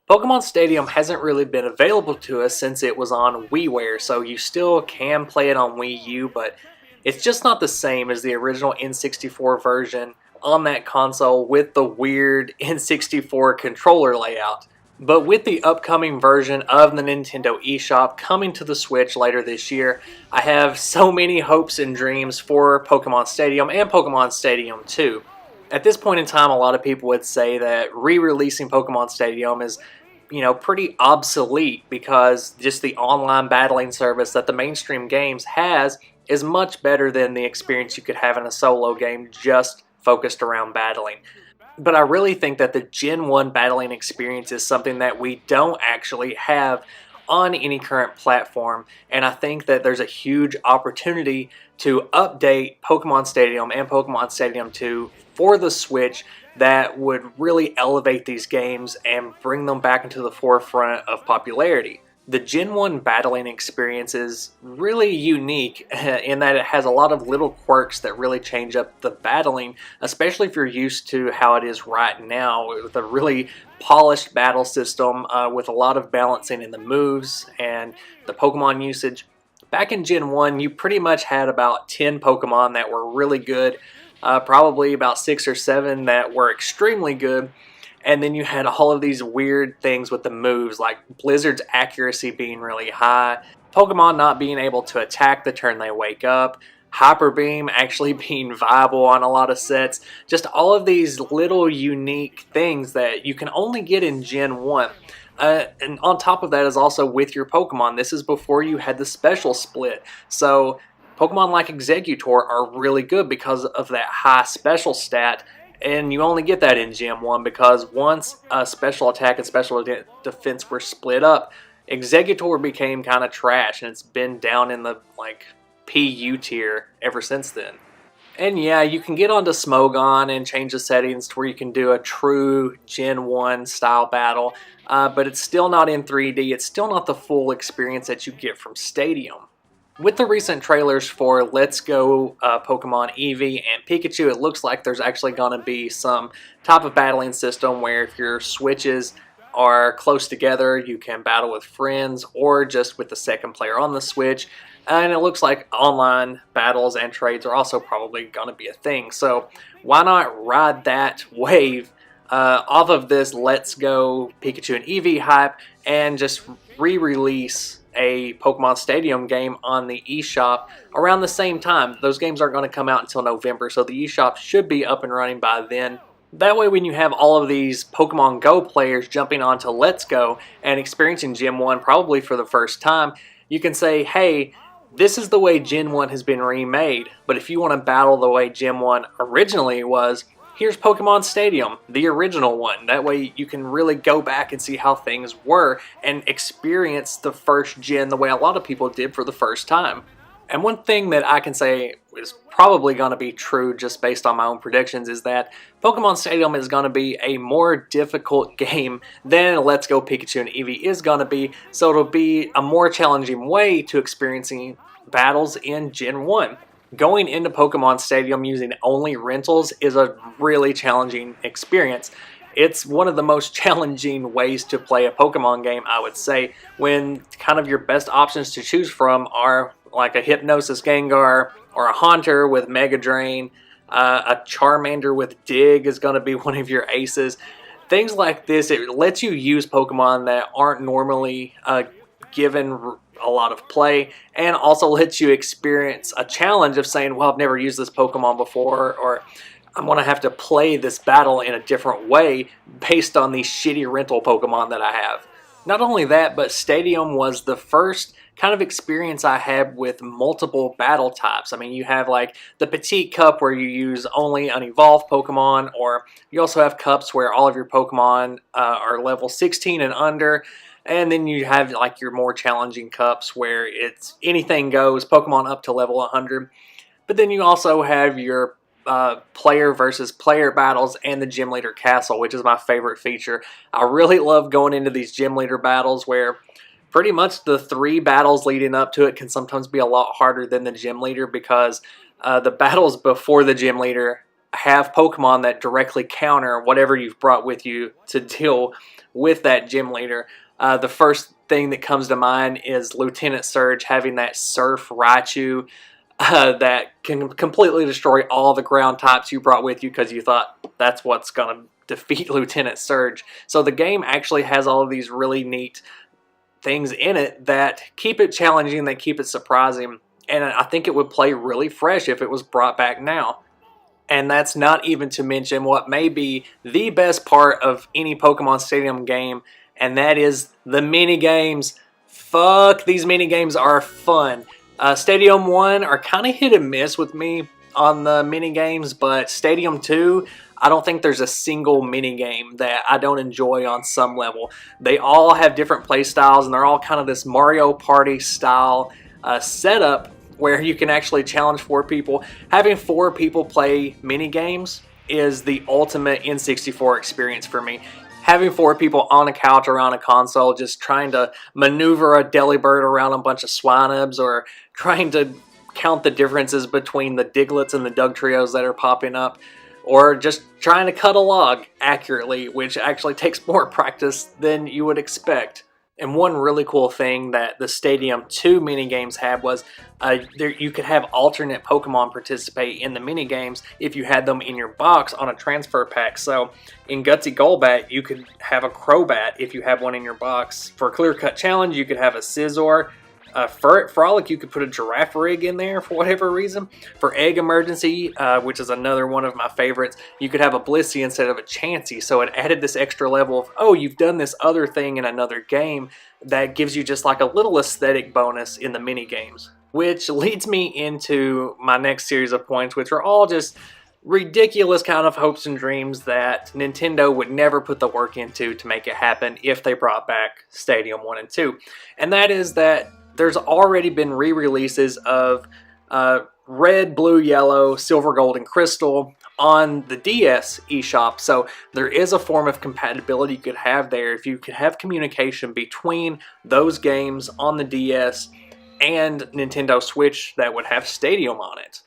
Pokemon Stadium hasn't really been available to us since it was on WiiWare, so you still can play it on Wii U, but it's just not the same as the original N64 version on that console with the weird N64 controller layout. But with the upcoming version of the Nintendo eShop coming to the Switch later this year, I have so many hopes and dreams for Pokemon Stadium and Pokemon Stadium 2. At this point in time, a lot of people would say that re-releasing Pokemon Stadium is, pretty obsolete because just the online battling service that the mainstream games has is much better than the experience you could have in a solo game just focused around battling. But I really think that the Gen 1 battling experience is something that we don't actually have on any current platform, and I think that there's a huge opportunity to update Pokemon Stadium and Pokemon Stadium 2 for the Switch that would really elevate these games and bring them back into the forefront of popularity. The Gen 1 battling experience is really unique in that it has a lot of little quirks that really change up the battling, especially if you're used to how it is right now with a really polished battle system with a lot of balancing in the moves and the Pokemon usage. Back in Gen 1, you pretty much had about 10 Pokemon that were really good, probably about 6 or 7 that were extremely good. And then you had all of these weird things with the moves, like Blizzard's accuracy being really high, Pokemon not being able to attack the turn they wake up, Hyper Beam actually being viable on a lot of sets. Just all of these little unique things that you can only get in Gen 1. And on top of that is also with your Pokemon. This is before you had the special split. So Pokemon like Exeggutor are really good because of that high special stat. And you only get that in Gen 1 because once special attack and special defense were split up, Exeggutor became kind of trash, and it's been down in the PU tier ever since then. And yeah, you can get onto Smogon and change the settings to where you can do a true Gen 1 style battle, but it's still not in 3D. It's still not the full experience that you get from Stadium. With the recent trailers for Let's Go Pokemon Eevee and Pikachu, it looks like there's actually going to be some type of battling system where if your switches are close together, you can battle with friends or just with the second player on the Switch. And it looks like online battles and trades are also probably going to be a thing. So why not ride that wave off of this Let's Go Pikachu and Eevee hype and just re-release a Pokemon Stadium game on the eShop around the same time. Those games aren't going to come out until November, so the eShop should be up and running by then. That way, when you have all of these Pokemon Go players jumping onto Let's Go and experiencing Gen 1 probably for the first time, you can say, hey, this is the way Gen 1 has been remade, but if you want to battle the way Gen 1 originally was, here's Pokemon Stadium, the original one. That way you can really go back and see how things were and experience the first gen the way a lot of people did for the first time. And one thing that I can say is probably going to be true just based on my own predictions is that Pokemon Stadium is going to be a more difficult game than Let's Go Pikachu and Eevee is going to be, so it'll be a more challenging way to experiencing battles in Gen 1. Going into Pokemon Stadium using only rentals is a really challenging experience. It's one of the most challenging ways to play a Pokemon game, I would say, when kind of your best options to choose from are like a Hypnosis Gengar or a Haunter with Mega Drain, a Charmander with Dig is going to be one of your aces. Things like this, it lets you use Pokemon that aren't normally given a lot of play, and also lets you experience a challenge of saying, well, I've never used this Pokemon before, or I'm going to have to play this battle in a different way based on these shitty rental Pokemon that I have. Not only that, but Stadium was the first kind of experience I had with multiple battle types. I mean, you have like the Petite Cup where you use only unevolved Pokemon, or you also have cups where all of your Pokemon are level 16 and under. And then you have like your more challenging cups where it's anything goes, Pokemon up to level 100. But then you also have your player versus player battles and the Gym Leader Castle, which is my favorite feature. I really love going into these Gym Leader battles where pretty much the 3 battles leading up to it can sometimes be a lot harder than the Gym Leader because the battles before the Gym Leader have Pokemon that directly counter whatever you've brought with you to deal with that gym leader. The first thing that comes to mind is Lieutenant Surge having that Surf Raichu that can completely destroy all the ground types you brought with you because you thought that's what's going to defeat Lieutenant Surge. So the game actually has all of these really neat things in it that keep it challenging, that keep it surprising, and I think it would play really fresh if it was brought back now. And that's not even to mention what may be the best part of any Pokemon Stadium game, and that is the mini games. Fuck, these mini games are fun. Stadium 1 are kind of hit and miss with me on the mini games, but Stadium 2, I don't think there's a single mini game that I don't enjoy on some level. They all have different play styles, and they're all kind of this Mario Party style setup where you can actually challenge 4 people. Having 4 people play mini games is the ultimate N64 experience for me. Having 4 people on a couch or on a console just trying to maneuver a Delibird around a bunch of Swinubs, or trying to count the differences between the Diglets and the Dugtrios that are popping up, or just trying to cut a log accurately, which actually takes more practice than you would expect. And one really cool thing that the Stadium 2 minigames had was you could have alternate Pokemon participate in the minigames if you had them in your box on a transfer pack. So in Gutsy Golbat, you could have a Crobat if you have one in your box. For Clear Cut Challenge, you could have a Scizor. For Frolic, you could put a Giraffe Rig in there for whatever reason. For Egg Emergency, which is another one of my favorites, you could have a Blissey instead of a Chansey. So it added this extra level of, oh, you've done this other thing in another game that gives you just like a little aesthetic bonus in the mini games. Which leads me into my next series of points, which are all just ridiculous kind of hopes and dreams that Nintendo would never put the work into to make it happen if they brought back Stadium 1 and 2. And that is that there's already been re-releases of Red, Blue, Yellow, Silver, Gold, and Crystal on the DS eShop. So there is a form of compatibility you could have there if you could have communication between those games on the DS and Nintendo Switch that would have Stadium on it.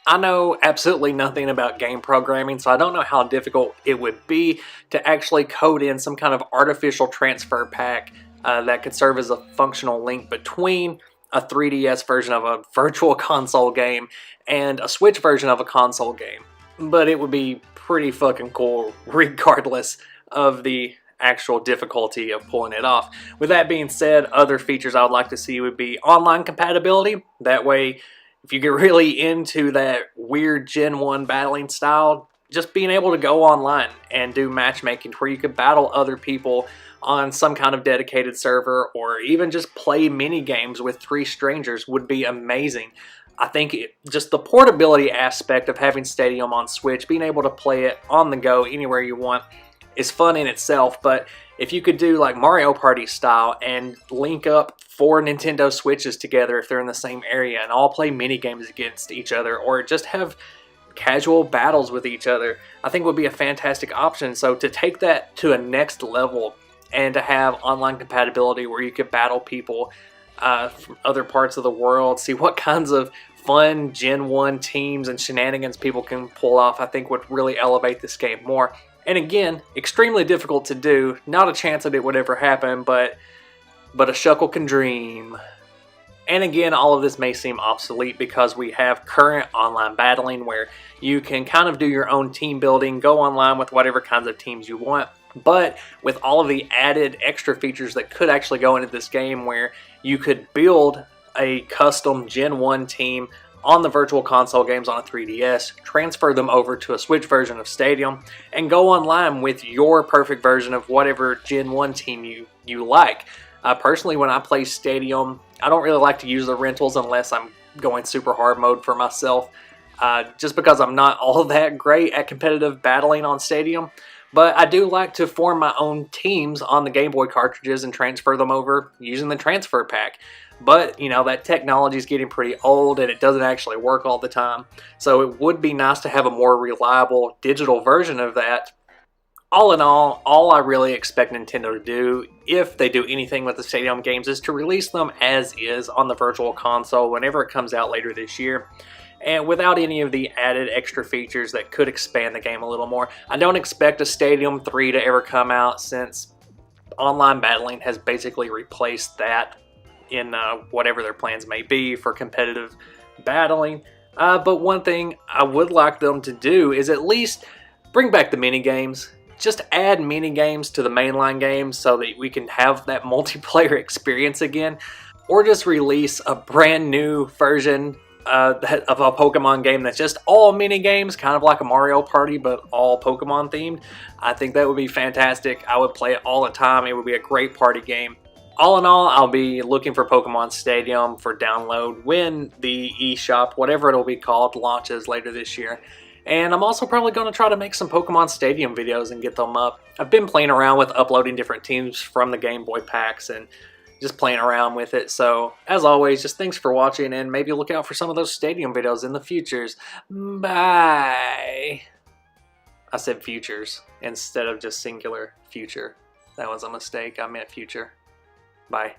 I know absolutely nothing about game programming, so I don't know how difficult it would be to actually code in some kind of artificial transfer pack that could serve as a functional link between a 3DS version of a virtual console game and a Switch version of a console game. But it would be pretty fucking cool regardless of the actual difficulty of pulling it off. With that being said, other features I would like to see would be online compatibility. That way, if you get really into that weird Gen 1 battling style, just being able to go online and do matchmaking where you could battle other people on some kind of dedicated server, or even just play mini games with 3 strangers would be amazing. I think just the portability aspect of having Stadium on Switch, being able to play it on the go anywhere you want, is fun in itself. But if you could do like Mario Party style and link up 4 Nintendo Switches together if they're in the same area and all play mini games against each other, or just have casual battles with each other, I think would be a fantastic option. So to take that to a next level and to have online compatibility where you could battle people from other parts of the world, see what kinds of fun Gen 1 teams and shenanigans people can pull off, I think would really elevate this game more. And again, extremely difficult to do. Not a chance that it would ever happen, but a shuckle can dream. And again, all of this may seem obsolete because we have current online battling where you can kind of do your own team building, go online with whatever kinds of teams you want. But with all of the added extra features that could actually go into this game, where you could build a custom Gen 1 team on the virtual console games on a 3DS, transfer them over to a Switch version of Stadium, and go online with your perfect version of whatever Gen 1 team you like. Personally, when I play Stadium, I don't really like to use the rentals unless I'm going super hard mode for myself, just because I'm not all that great at competitive battling on Stadium. But I do like to form my own teams on the Game Boy cartridges and transfer them over using the transfer pack. But, you know, that technology is getting pretty old and it doesn't actually work all the time. So it would be nice to have a more reliable digital version of that. All in all I really expect Nintendo to do, if they do anything with the Stadium games, is to release them as is on the virtual console whenever it comes out later this year. and without any of the added extra features that could expand the game a little more. I don't expect a Stadium 3 to ever come out, since online battling has basically replaced that in whatever their plans may be for competitive battling. But one thing I would like them to do is at least bring back the mini games. Just add mini games to the mainline games so that we can have that multiplayer experience again, or just release a brand new version of a Pokemon game that's just all mini games, kind of like a Mario Party, but all Pokemon themed. I think that would be fantastic. I would play it all the time. It would be a great party game. All in all, I'll be looking for Pokemon Stadium for download when the eShop, whatever it'll be called, launches later this year. And I'm also probably going to try to make some Pokemon Stadium videos and get them up. I've been playing around with uploading different teams from the Game Boy packs and just playing around with it. So, as always, just thanks for watching, and maybe look out for some of those Stadium videos in the futures. Bye! I said futures instead of just singular future. That was a mistake. I meant future. Bye.